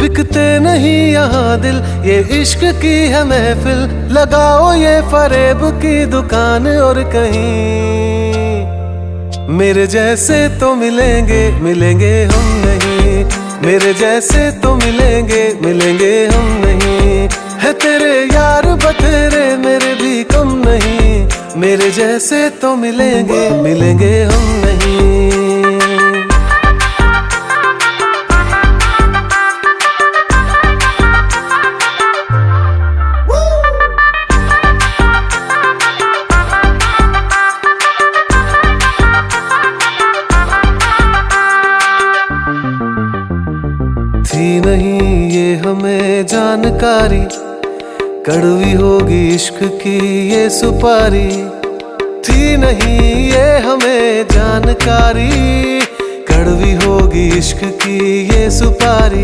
बिकते नहीं यहाँ दिल, ये इश्क की है महफिल। लगाओ ये फरेब की दुकान और कहीं मेरे जैसे तो मिलेंगे, मिलेंगे हम नहीं। मेरे जैसे तो मिलेंगे, मिलेंगे हम नहीं। है तेरे यार बतेरे, मेरे भी कम नहीं। मेरे जैसे तो मिलेंगे, मिलेंगे हम नहीं। थी नहीं ये हमें जानकारी, कड़वी होगी इश्क की ये सुपारी। थी नहीं ये हमें जानकारी, कड़वी होगी इश्क की ये सुपारी।